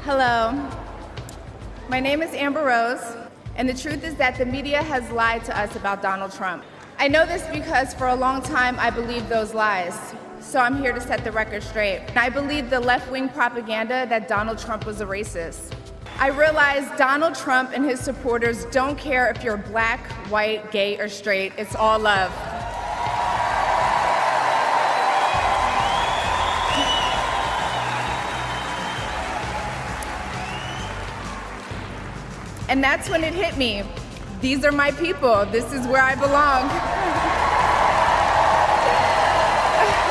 Hello, my name is Amber Rose, and the truth is that the media has lied to us about Donald Trump. I know this because for a long time I believed those lies, so I'm here to set the record straight. I believed the left-wing propaganda that Donald Trump was a racist. I realized Donald Trump and his supporters don't care if you're black, white, gay, or straight. It's all love. And that's when it hit me. These are my people. This is where I belong.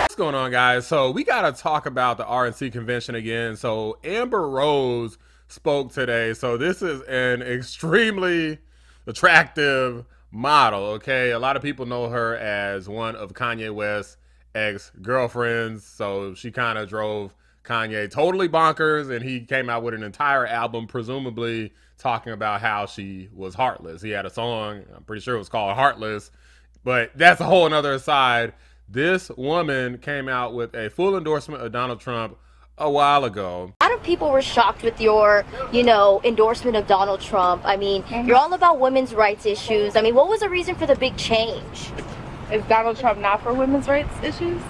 What's going on, guys? So we got to talk about the RNC convention again. So Amber Rose spoke today. So this is an extremely attractive model, okay? A lot of people know her as one of Kanye West's ex-girlfriends. So she kind of drove Kanye totally bonkers, and he came out with an entire album, presumably talking about how she was heartless. He had a song, I'm pretty sure it was called Heartless, but that's a whole nother aside. This woman came out with a full endorsement of Donald Trump a while ago. A lot of people were shocked with your, endorsement of Donald Trump. I mean, you're all about women's rights issues. I mean, what was the reason for the big change? Is Donald Trump not for women's rights issues?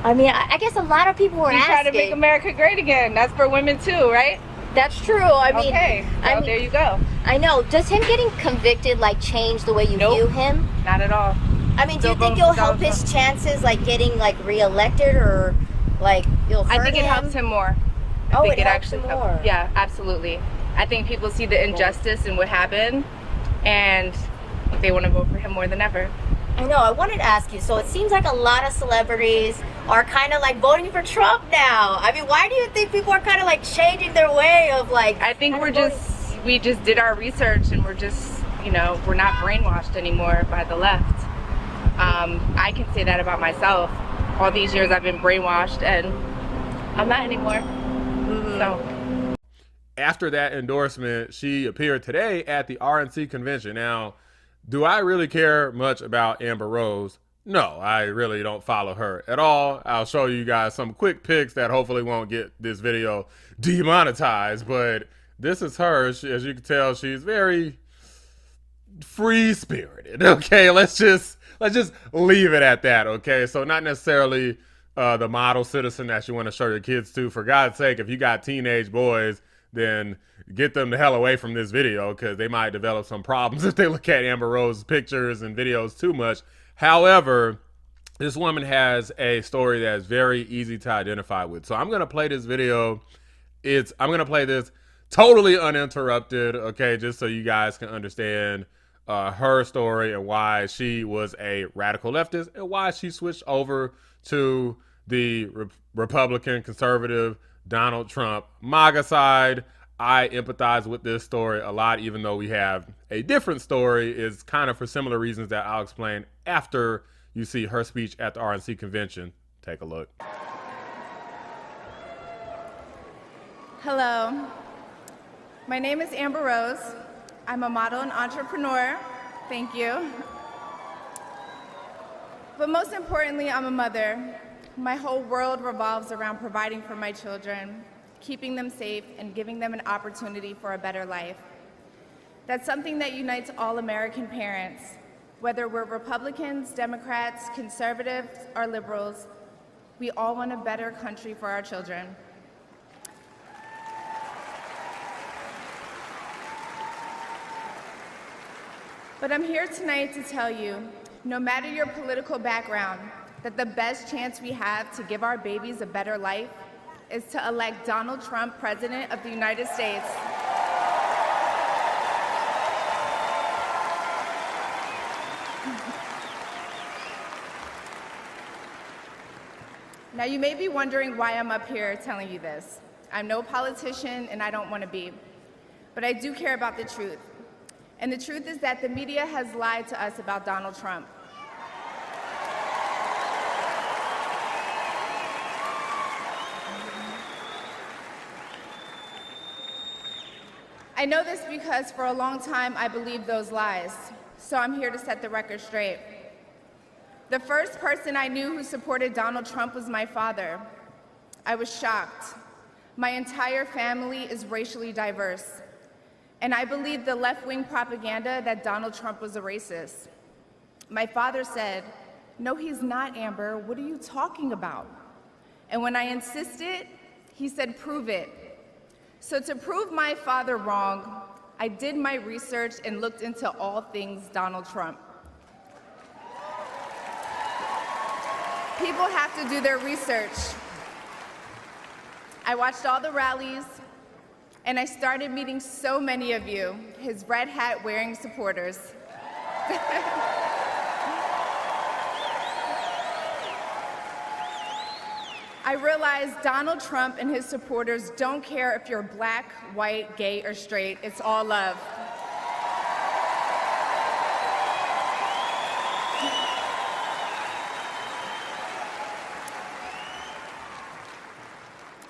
I mean, I guess a lot of people were He's asking. trying to make America great again. That's for women too, right? That's true. I mean, okay, so there you go. I know. Does him getting convicted change the way you view him? Not at all. I mean, do you think it'll help his chances getting reelected, or you'll hurt him? I think it helps him more. I think it helps him more. Yeah, absolutely. I think people see the injustice in what happened, and they want to vote for him more than ever. I know. I wanted to ask you. So it seems like a lot of celebrities are kind of voting for Trump now. I mean, why do you think people are kind of changing their way of I think we just did our research, and we're just we're not brainwashed anymore by the left. I can say that about myself. All these years I've been brainwashed, and I'm not anymore. So after that endorsement, she appeared today at the RNC convention. Now, do I really care much about Amber Rose? No, I really don't follow her at all. I'll show you guys some quick pics that hopefully won't get this video demonetized, but this is her. As you can tell, she's very free-spirited, okay? Let's just leave it at that, okay? So not necessarily the model citizen that you want to show your kids to. For God's sake, if you got teenage boys, then get them the hell away from this video, because they might develop some problems if they look at Amber Rose's pictures and videos too much. However, this woman has a story that is very easy to identify with. So I'm going to play this video. I'm going to play this totally uninterrupted, okay, just so you guys can understand her story and why she was a radical leftist and why she switched over to the Republican conservative Donald Trump MAGA side. I empathize with this story a lot, even though we have a different story. Is kind of for similar reasons that I'll explain after you see her speech at the RNC convention. Take a look. hello, my name is Amber Rose. I'm a model and entrepreneur. Thank you. But most importantly, I'm a mother. My whole world revolves around providing for my children, keeping them safe, and giving them an opportunity for a better life. That's something that unites all American parents, whether we're Republicans, Democrats, conservatives, or liberals. We all want a better country for our children. But I'm here tonight to tell you, no matter your political background, that the best chance we have to give our babies a better life is to elect Donald Trump President of the United States. Now, you may be wondering why I'm up here telling you this. I'm no politician, and I don't want to be. But I do care about the truth. And the truth is that the media has lied to us about Donald Trump. I know this because for a long time I believed those lies, so I'm here to set the record straight. The first person I knew who supported Donald Trump was my father. I was shocked. My entire family is racially diverse. And I believe the left-wing propaganda that Donald Trump was a racist. My father said, "No, he's not, Amber. What are you talking about?" And when I insisted, he said, "Prove it." So to prove my father wrong, I did my research and looked into all things Donald Trump. People have to do their research. I watched all the rallies, and I started meeting so many of you, his red hat wearing supporters. I realized Donald Trump and his supporters don't care if you're black, white, gay, or straight. It's all love.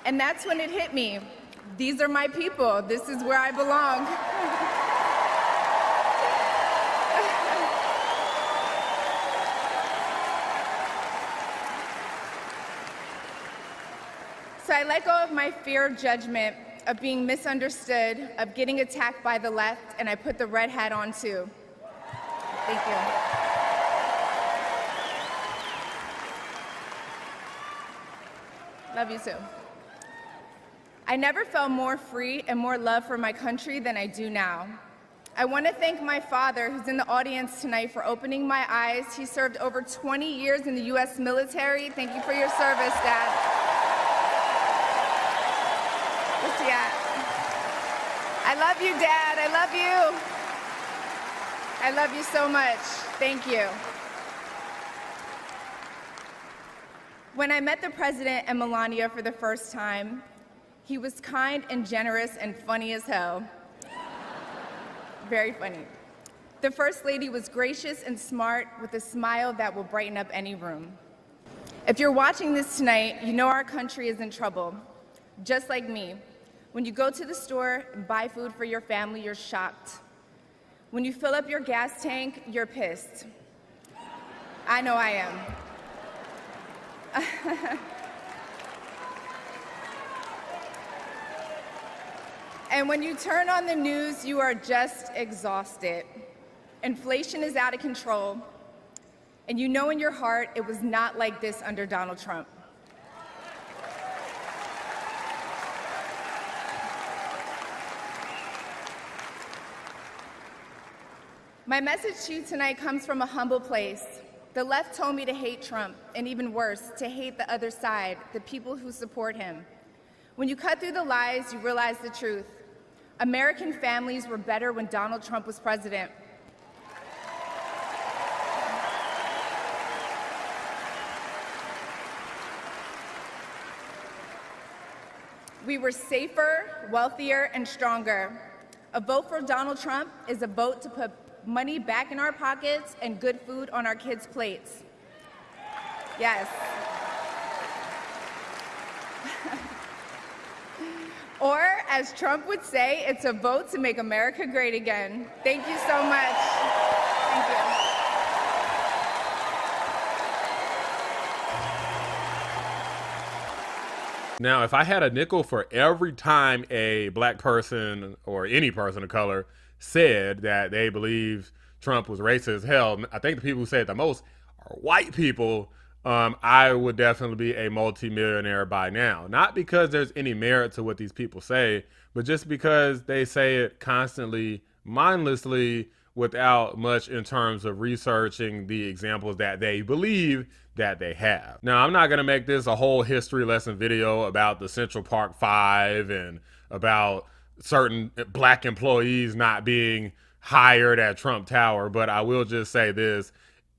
And that's when it hit me. These are my people. This is where I belong. So I let go of my fear of judgment, of being misunderstood, of getting attacked by the left, and I put the red hat on too. Thank you. Love you too. I never felt more free and more love for my country than I do now. I want to thank my father, who's in the audience tonight, for opening my eyes. He served over 20 years in the U.S. military. Thank you for your service, Dad. Where's he at? I love you, Dad. I love you. I love you so much. Thank you. When I met the president and Melania for the first time, he was kind and generous and funny as hell. Very funny. The First Lady was gracious and smart with a smile that will brighten up any room. If you're watching this tonight, you know our country is in trouble. Just like me. When you go to the store and buy food for your family, you're shocked. When you fill up your gas tank, you're pissed. I know I am. And when you turn on the news, you are just exhausted. Inflation is out of control, and you know in your heart it was not like this under Donald Trump. My message to you tonight comes from a humble place. The left told me to hate Trump, and even worse, to hate the other side, the people who support him. When you cut through the lies, you realize the truth. American families were better when Donald Trump was president. We were safer, wealthier, and stronger. A vote for Donald Trump is a vote to put money back in our pockets and good food on our kids' plates. Yes. Or, as Trump would say, it's a vote to make America great again. Thank you so much. Thank you. Now, if I had a nickel for every time a black person or any person of color said that they believe Trump was racist as hell, I think the people who say it the most are white people. I would definitely be a multimillionaire by now. Not because there's any merit to what these people say, but just because they say it constantly, mindlessly, without much in terms of researching the examples that they believe that they have. Now, I'm not going to make this a whole history lesson video about the Central Park Five and about certain black employees not being hired at Trump Tower, but I will just say this.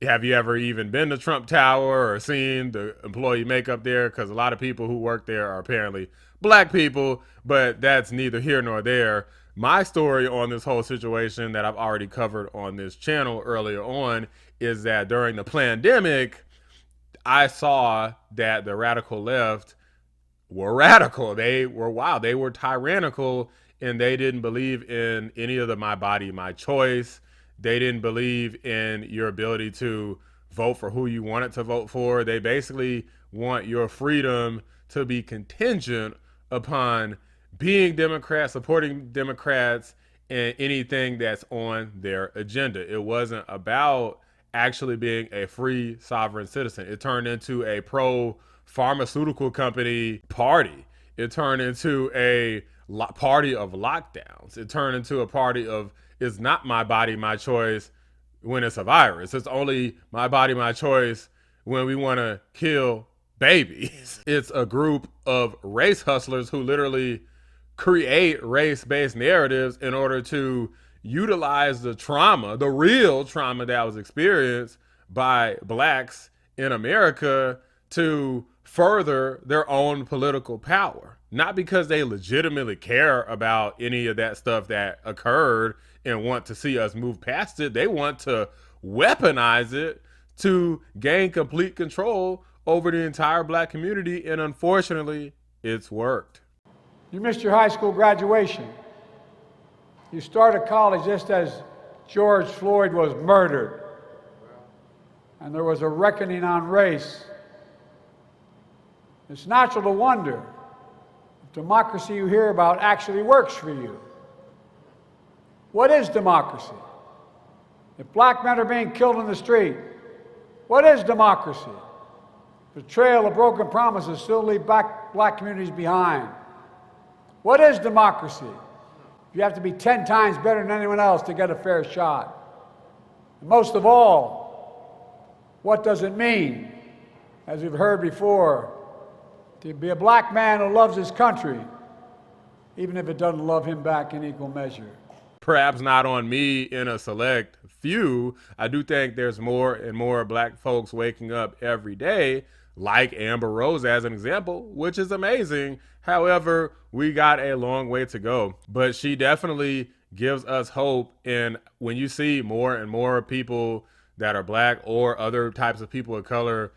Have you ever even been to Trump Tower or seen the employee makeup there? Because a lot of people who work there are apparently black people, but that's neither here nor there. My story on this whole situation that I've already covered on this channel earlier on is that during the pandemic, I saw that the radical left were radical. They were wild. They were tyrannical, and they didn't believe in any of the my body, my choice. They didn't believe in your ability to vote for who you wanted to vote for. They basically want your freedom to be contingent upon being Democrats, supporting Democrats, and anything that's on their agenda. It wasn't about actually being a free sovereign citizen. It turned into a pro pharmaceutical company party. It turned into a party of lockdowns. It turned into a party of, it's not my body, my choice when it's a virus. It's only my body, my choice when we want to kill babies. It's a group of race hustlers who literally create race-based narratives in order to utilize the trauma, the real trauma that was experienced by blacks in America to further their own political power. Not because they legitimately care about any of that stuff that occurred and want to see us move past it. They want to weaponize it to gain complete control over the entire black community, and unfortunately, it's worked. You missed your high school graduation. You started college just as George Floyd was murdered. And there was a reckoning on race. It's natural to wonder if democracy you hear about actually works for you. What is democracy? If black men are being killed in the street, what is democracy? The trail of broken promises still leave black communities behind. What is democracy? You have to be 10 times better than anyone else to get a fair shot. And most of all, what does it mean, as we've heard before, to be a black man who loves his country, even if it doesn't love him back in equal measure? Perhaps not on me in a select few. I do think there's more and more black folks waking up every day, like Amber Rose as an example, which is amazing. However, we got a long way to go, but she definitely gives us hope. And when you see more and more people that are black or other types of people of color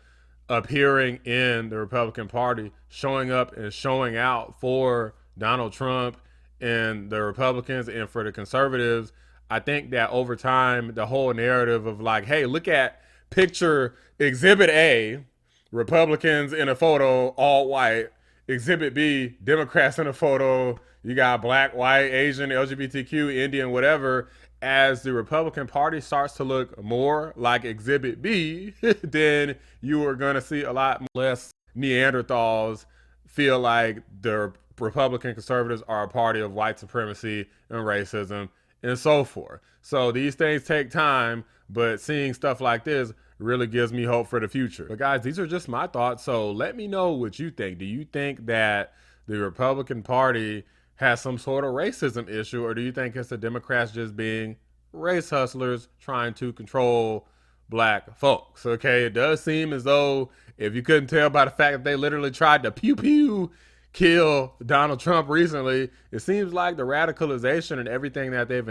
appearing in the Republican Party, showing up and showing out for Donald Trump and the Republicans and for the conservatives, I think that over time, the whole narrative of like, hey, look at picture exhibit A, Republicans in a photo, all white. Exhibit B, Democrats in a photo. You got black, white, Asian, LGBTQ, Indian, whatever. As the Republican Party starts to look more like exhibit B, then you are going to see a lot less Neanderthals feel like the Republican conservatives are a party of white supremacy and racism and so forth. So these things take time, but seeing stuff like this really gives me hope for the future. But guys, these are just my thoughts. So let me know what you think. Do you think that the Republican Party has some sort of racism issue, or do you think it's the Democrats just being race hustlers trying to control black folks? Okay, it does seem as though, if you couldn't tell by the fact that they literally tried to pew pew kill Donald Trump recently, it seems like the radicalization and everything that they've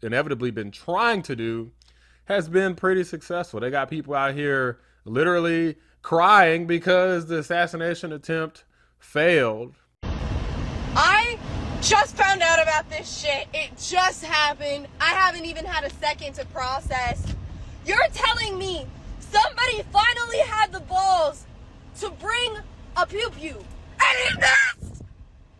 inevitably been trying to do has been pretty successful. They got people out here literally crying because the assassination attempt failed. I just found out about this shit. It just happened. I haven't even had a second to process. You're telling me somebody finally had the balls to bring a pew-pew, and he missed!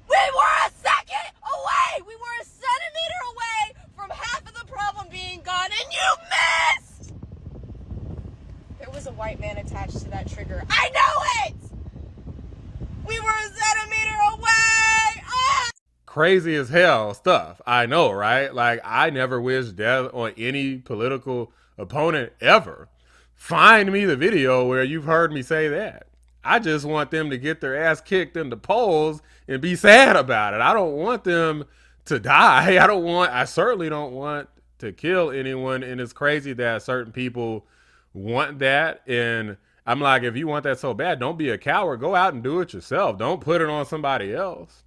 We were a second away! We were a centimeter away from half of the problem being gone, and you missed! There was a white man attached to that trigger. I know it! We were a centimeter away! Ah! Crazy as hell stuff. I know, right? Like, I never wish death on any political opponent ever. Find me the video where you've heard me say that. I just want them to get their ass kicked in the polls and be sad about it. I don't want them to die. I certainly don't want to kill anyone. And it's crazy that certain people want that. And I'm like, if you want that so bad, don't be a coward. Go out and do it yourself. Don't put it on somebody else.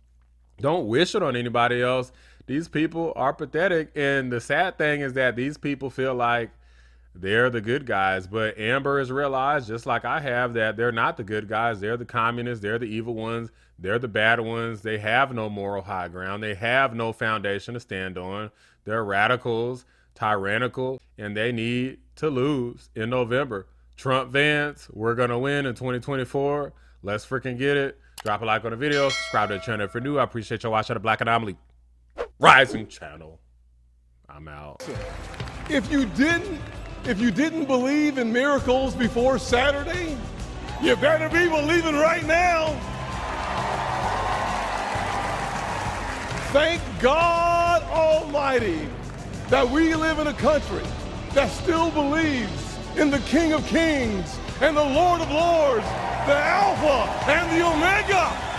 Don't wish it on anybody else. These people are pathetic. And the sad thing is that these people feel like they're the good guys, but Amber has realized, just like I have, that they're not the good guys. They're the communists. They're the evil ones. They're the bad ones. They have no moral high ground. They have no foundation to stand on. They're radicals, tyrannical, and they need to lose in November. Trump Vance, we're going to win in 2024. Let's freaking get it. Drop a like on the video. Subscribe to the channel if you're new. I appreciate y'all watching the Black Anomaly Rising channel. I'm out. If you didn't believe in miracles before Saturday, you better be believing right now. Thank God Almighty that we live in a country that still believes in the King of Kings and the Lord of Lords, the Alpha and the Omega.